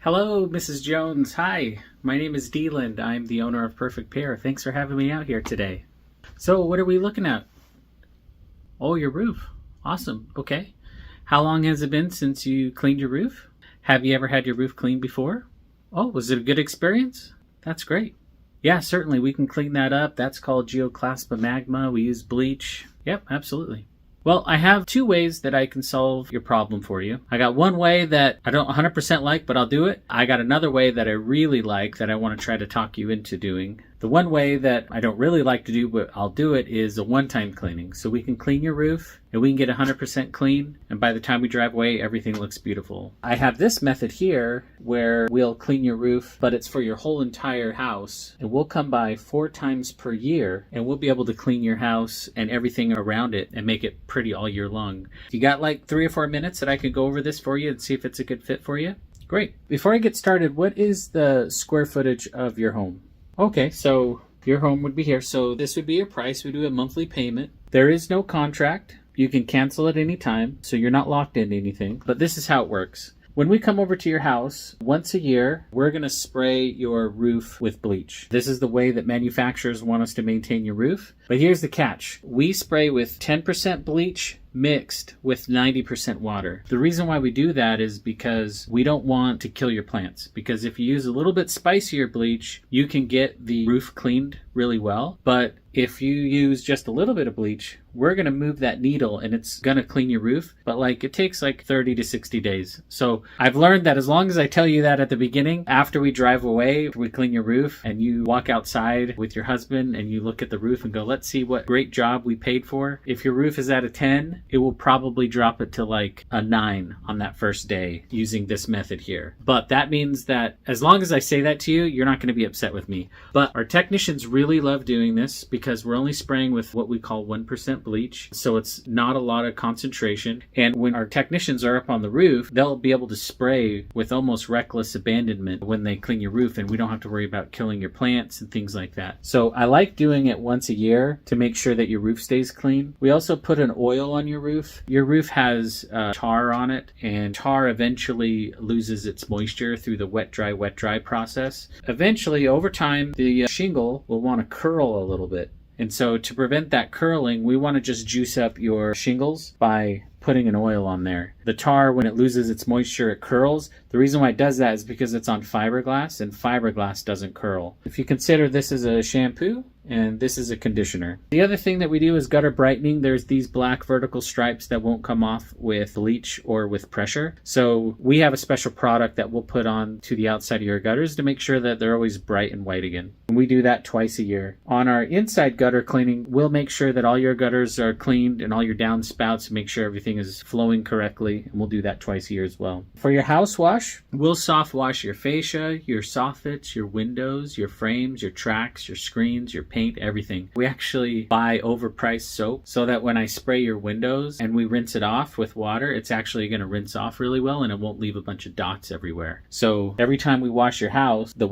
Hello, Mrs. Jones. Hi, my name is Deland. I'm the owner of Perfect Pair. Thanks for having me out here today. So, what are we looking at? Oh, your roof. Awesome. Okay. How long has it been since you cleaned your roof? Have you ever had your roof cleaned before? Oh, was it a good experience? That's great. Yeah, certainly. We can clean that up. That's called Geoclaspa Magma. We use bleach. Yep, absolutely. Well, I have two ways that I can solve your problem for you. I got one way that I don't 100% like, but I'll do it. I got another way that I really like that I want to try to talk you into doing. The one way that I don't really like to do, but I'll do it, is a one-time cleaning. So we can clean your roof and we can get 100% clean. And by the time we drive away, everything looks beautiful. I have this method here where we'll clean your roof, but it's for your whole entire house. And we'll come by 4 times per year and we'll be able to clean your house and everything around it and make it pretty all year long. You got like 3 or 4 minutes that I could go over this for you and see if it's a good fit for you? Great. Before I get started, what is the square footage of your home? Okay, so your home would be here. So this would be your price. We do a monthly payment. There is no contract. You can cancel at any time, so you're not locked into anything. But this is how it works. When we come over to your house, once a year, we're going to spray your roof with bleach. This is the way that manufacturers want us to maintain your roof. But here's the catch. We spray with 10% bleach mixed with 90% water. The reason why we do that is because we don't want to kill your plants. Because if you use a little bit spicier bleach, you can get the roof cleaned really well. But if you use just a little bit of bleach, we're going to move that needle and it's going to clean your roof. But it takes 30 to 60 days. So I've learned that as long as I tell you that at the beginning, after we drive away, we clean your roof and you walk outside with your husband and you look at the roof and go, let's see what great job we paid for. If your roof is at a 10, it will probably drop it to a 9 on that first day using this method here. But that means that as long as I say that to you, you're not going to be upset with me. But our technicians really love doing this because we're only spraying with what we call 1% bleach. So it's not a lot of concentration. And when our technicians are up on the roof, they'll be able to spray with almost reckless abandonment when they clean your roof, and we don't have to worry about killing your plants and things like that. So I like doing it once a year to make sure that your roof stays clean. We also put an oil on your roof. Your roof has tar on it, and tar eventually loses its moisture through the wet dry process. Eventually, over time, the shingle will want to curl a little bit. And so to prevent that curling, we want to just juice up your shingles by putting an oil on there. The tar, when it loses its moisture, it curls. The reason why it does that is because it's on fiberglass, and fiberglass doesn't curl. If you consider this as a shampoo, and this is a conditioner. The other thing that we do is gutter brightening. There's these black vertical stripes that won't come off with bleach or with pressure. So we have a special product that we'll put on to the outside of your gutters to make sure that they're always bright and white again. And we do that twice a year. On our inside gutter cleaning, we'll make sure that all your gutters are cleaned and all your downspouts, make sure everything is flowing correctly. And we'll do that twice a year as well. For your house wash, we'll soft wash your fascia, your soffits, your windows, your frames, your tracks, your screens, your paint, everything. We actually buy overpriced soap so that when I spray your windows and we rinse it off with water, it's actually going to rinse off really well and it won't leave a bunch of dots everywhere. So every time we wash your house, the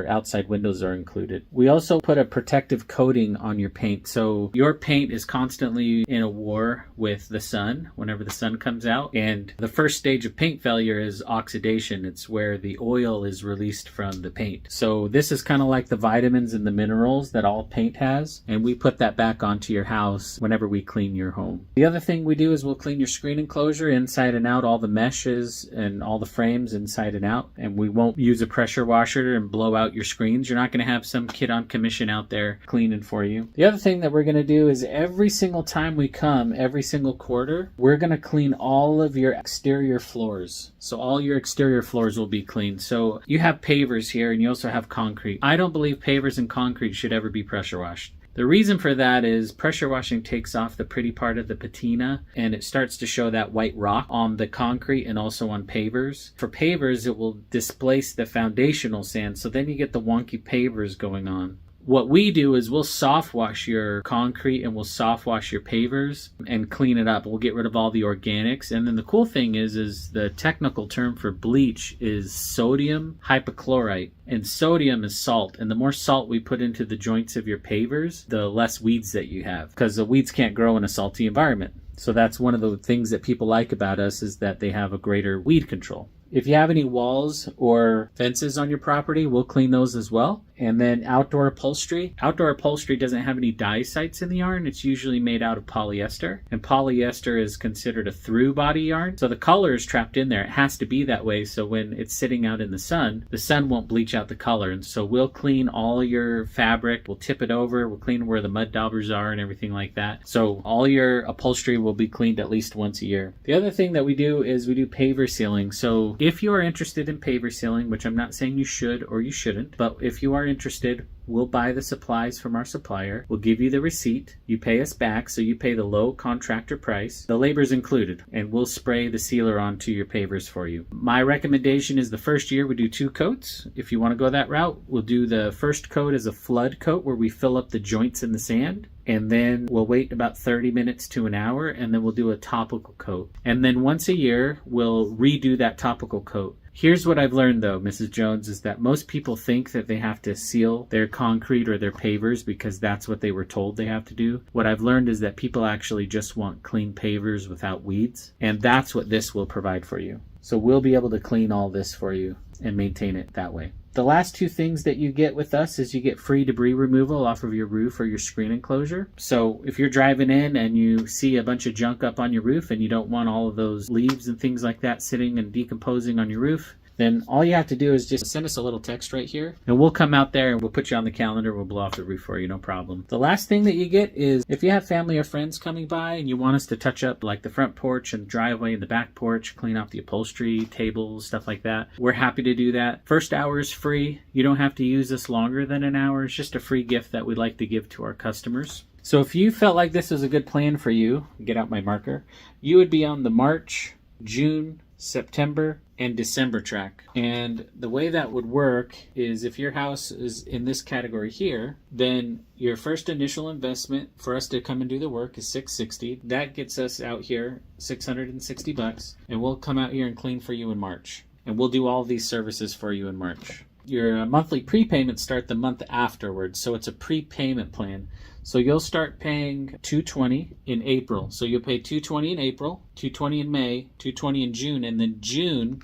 outside windows are included. We also put a protective coating on your paint. So your paint is constantly in a war with the sun whenever the sun comes out. And the first stage of paint failure is oxidation. It's where the oil is released from the paint. So this is kind of like the vitamins and the minerals that all paint has, and we put that back onto your house whenever we clean your home. The other thing we do is we'll clean your screen enclosure inside and out, all the meshes and all the frames inside and out, and we won't use a pressure washer and blow out your screens. You're not going to have some kid on commission out there cleaning for you. The other thing that we're going to do is every single time we come, every single quarter, we're going to clean all of your exterior floors. So all your exterior floors will be cleaned. So you have pavers here and you also have concrete. I don't believe pavers and concrete should ever be pressure washed. The reason for that is pressure washing takes off the pretty part of the patina and it starts to show that white rock on the concrete and also on pavers. For pavers, it will displace the foundational sand, so then you get the wonky pavers going on. What we do is we'll soft wash your concrete and we'll soft wash your pavers and clean it up. We'll get rid of all the organics. And then the cool thing is the technical term for bleach is sodium hypochlorite. And sodium is salt. And the more salt we put into the joints of your pavers, the less weeds that you have, because the weeds can't grow in a salty environment. So that's one of the things that people like about us, is that they have a greater weed control. If you have any walls or fences on your property, we'll clean those as well. And then outdoor upholstery. Outdoor upholstery doesn't have any dye sites in the yarn. It's usually made out of polyester. And polyester is considered a through body yarn. So the color is trapped in there. It has to be that way. So when it's sitting out in the sun won't bleach out the color. And so we'll clean all your fabric. We'll tip it over. We'll clean where the mud daubers are and everything like that. So all your upholstery will be cleaned at least once a year. The other thing that we do is we do paver sealing. So if you are interested in paver sealing, which I'm not saying you should or you shouldn't, but if you are interested, we'll buy the supplies from our supplier. We'll give you the receipt. You pay us back, so you pay the low contractor price. The labor's included, and we'll spray the sealer onto your pavers for you. My recommendation is the first year we do 2 coats. If you want to go that route, we'll do the first coat as a flood coat where we fill up the joints in the sand. And then we'll wait about 30 minutes to an hour, and then we'll do a topical coat. And then once a year, we'll redo that topical coat. Here's what I've learned though, Mrs. Jones, is that most people think that they have to seal their concrete or their pavers because that's what they were told they have to do. What I've learned is that people actually just want clean pavers without weeds, and that's what this will provide for you. So we'll be able to clean all this for you and maintain it that way. The last 2 things that you get with us is you get free debris removal off of your roof or your screen enclosure. So if you're driving in and you see a bunch of junk up on your roof and you don't want all of those leaves and things like that sitting and decomposing on your roof, then all you have to do is just send us a little text right here, and we'll come out there and we'll put you on the calendar. We'll blow off the roof for you, no problem. The last thing that you get is if you have family or friends coming by and you want us to touch up like the front porch and the driveway and the back porch, clean off the upholstery, tables, stuff like that, we're happy to do that. First hour is free. You don't have to use this longer than an hour. It's just a free gift that we'd like to give to our customers. So if you felt like this was a good plan for you, get out my marker, you would be on the March, June, September, and December track. And the way that would work is if your house is in this category here, then your first initial investment for us to come and do the work is $660. That gets us out here $660, and we'll come out here and clean for you in March. And we'll do all these services for you in March. Your monthly prepayments start the month afterwards, so it's a prepayment plan. So you'll start paying $220 in April. So you'll pay $220 in April, $220 in May, $220 in June, and then June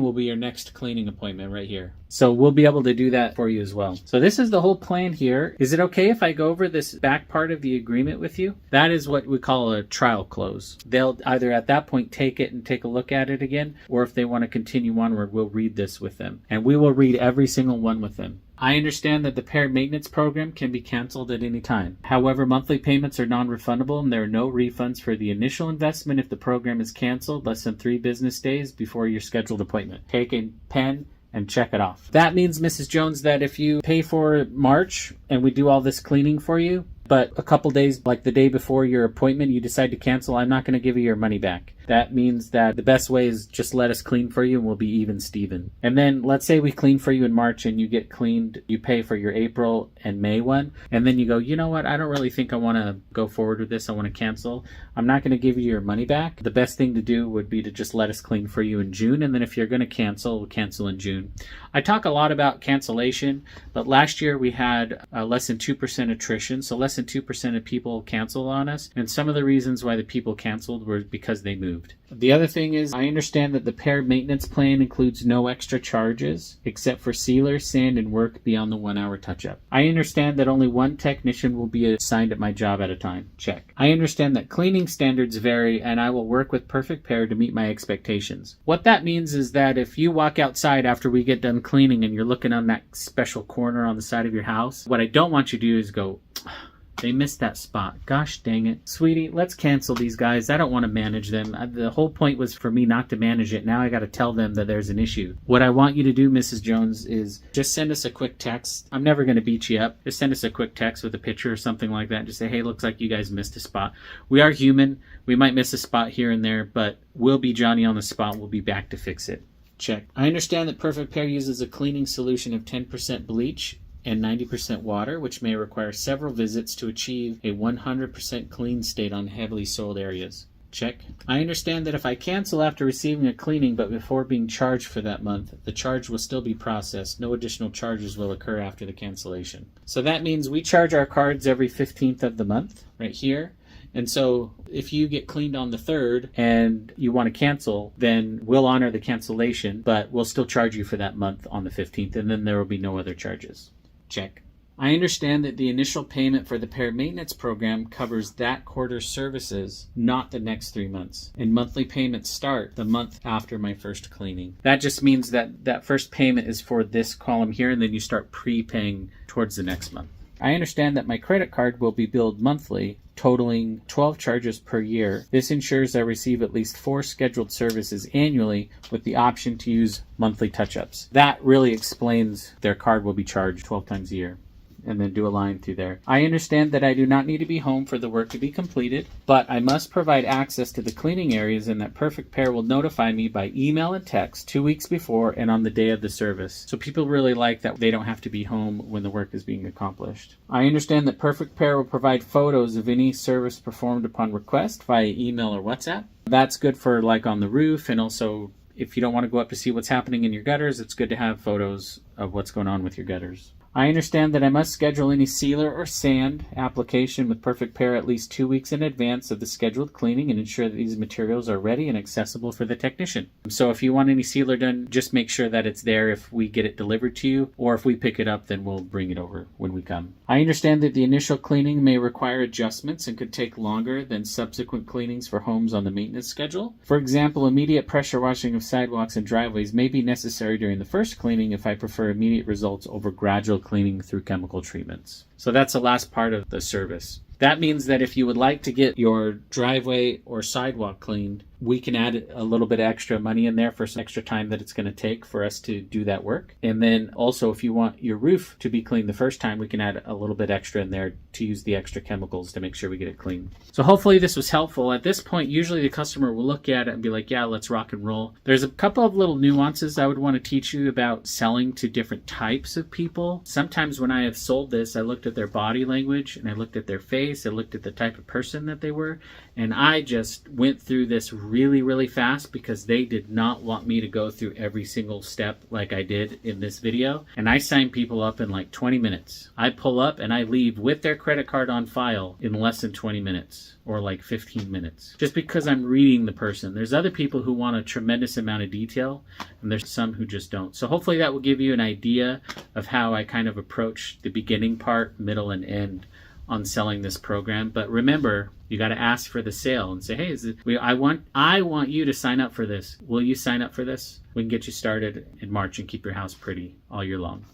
will be your next cleaning appointment right here. So we'll be able to do that for you as well. So this is the whole plan here. Is it okay if I go over this back part of the agreement with you? That is what we call a trial close. They'll either at that point take it and take a look at it again, or if they want to continue onward, we'll read this with them. And we will read every single one with them. I understand that the pair maintenance program can be canceled at any time. However, monthly payments are non-refundable and there are no refunds for the initial investment if the program is canceled less than 3 business days before your scheduled appointment. Take a pen and check it off. That means, Mrs. Jones, that if you pay for March and we do all this cleaning for you, but a couple days, like the day before your appointment, you decide to cancel, I'm not going to give you your money back. That means that the best way is just let us clean for you and we'll be even Steven. And then let's say we clean for you in March and you get cleaned, you pay for your April and May one, and then you go, you know what, I don't really think I want to go forward with this, I want to cancel. I'm not going to give you your money back. The best thing to do would be to just let us clean for you in June, and then if you're going to cancel, we'll cancel in June. I talk a lot about cancellation, but last year we had less than 2% attrition, so less than 2% of people canceled on us, and some of the reasons why the people canceled were because they moved. The other thing is, I understand that the pair maintenance plan includes no extra charges except for sealer, sand, and work beyond the 1 hour touch-up. I understand that only one technician will be assigned at my job at a time. Check. I understand that cleaning standards vary and I will work with Perfect Pair to meet my expectations. What that means is that if you walk outside after we get done cleaning and you're looking on that special corner on the side of your house, what I don't want you to do is go, they missed that spot. Gosh dang it. Sweetie, let's cancel these guys. I don't want to manage them. The whole point was for me not to manage it. Now I got to tell them that there's an issue. What I want you to do, Mrs. Jones, is just send us a quick text. I'm never going to beat you up. Just send us a quick text with a picture or something like that. Just say, hey, looks like you guys missed a spot. We are human. We might miss a spot here and there, but we'll be Johnny on the spot. We'll be back to fix it. Check. I understand that Perfect Pair uses a cleaning solution of 10% bleach and 90% water, which may require several visits to achieve a 100% clean state on heavily soiled areas. Check. I understand that if I cancel after receiving a cleaning but before being charged for that month, the charge will still be processed. No additional charges will occur after the cancellation. So that means we charge our cards every 15th of the month, right here. And so if you get cleaned on the 3rd and you want to cancel, then we'll honor the cancellation, but we'll still charge you for that month on the 15th, and then there will be no other charges. Check. I understand that the initial payment for the Pair Maintenance Program covers that quarter's services, not the next 3 months. And monthly payments start the month after my first cleaning. That just means that that first payment is for this column here, and then you start prepaying towards the next month. I understand that my credit card will be billed monthly, totaling 12 charges per year. This ensures I receive at least 4 scheduled services annually with the option to use monthly touch-ups. That really explains their card will be charged 12 times a year. And then do a line through there. I understand that I do not need to be home for the work to be completed, but I must provide access to the cleaning areas, and that Perfect Pair will notify me by email and text 2 weeks before and on the day of the service. So people really like that they don't have to be home when the work is being accomplished. I understand that Perfect Pair will provide photos of any service performed upon request via email or WhatsApp. That's good for like on the roof, and also if you don't want to go up to see what's happening in your gutters, it's good to have photos of what's going on with your gutters. I understand that I must schedule any sealer or sand application with Perfect Pair at least 2 weeks in advance of the scheduled cleaning and ensure that these materials are ready and accessible for the technician. So if you want any sealer done, just make sure that it's there if we get it delivered to you, or if we pick it up, then we'll bring it over when we come. I understand that the initial cleaning may require adjustments and could take longer than subsequent cleanings for homes on the maintenance schedule. For example, immediate pressure washing of sidewalks and driveways may be necessary during the first cleaning if I prefer immediate results over gradual cleaning through chemical treatments. So that's the last part of the service. That means that if you would like to get your driveway or sidewalk cleaned, we can add a little bit of extra money in there for some extra time that it's going to take for us to do that work. And then also if you want your roof to be cleaned the first time, we can add a little bit extra in there to use the extra chemicals to make sure we get it clean. So hopefully this was helpful. At this point, usually the customer will look at it and be like, yeah, let's rock and roll. There's a couple of little nuances I would want to teach you about selling to different types of people. Sometimes when I have sold this, I looked at their body language and I looked at their face, I looked at the type of person that they were, and I just went through this really fast because they did not want me to go through every single step like I did in this video. And I sign people up in like 20 minutes. I pull up and I leave with their credit card on file in less than 20 minutes or like 15 minutes, just because I'm reading the person. There's other people who want a tremendous amount of detail, and there's some who just don't. So hopefully that will give you an idea of how I kind of approach the beginning part, middle, and end on selling this program. But remember, you got to ask for the sale and say, hey, I want you to sign up for this. Will you sign up for this? We can get you started in March and keep your house pretty all year long.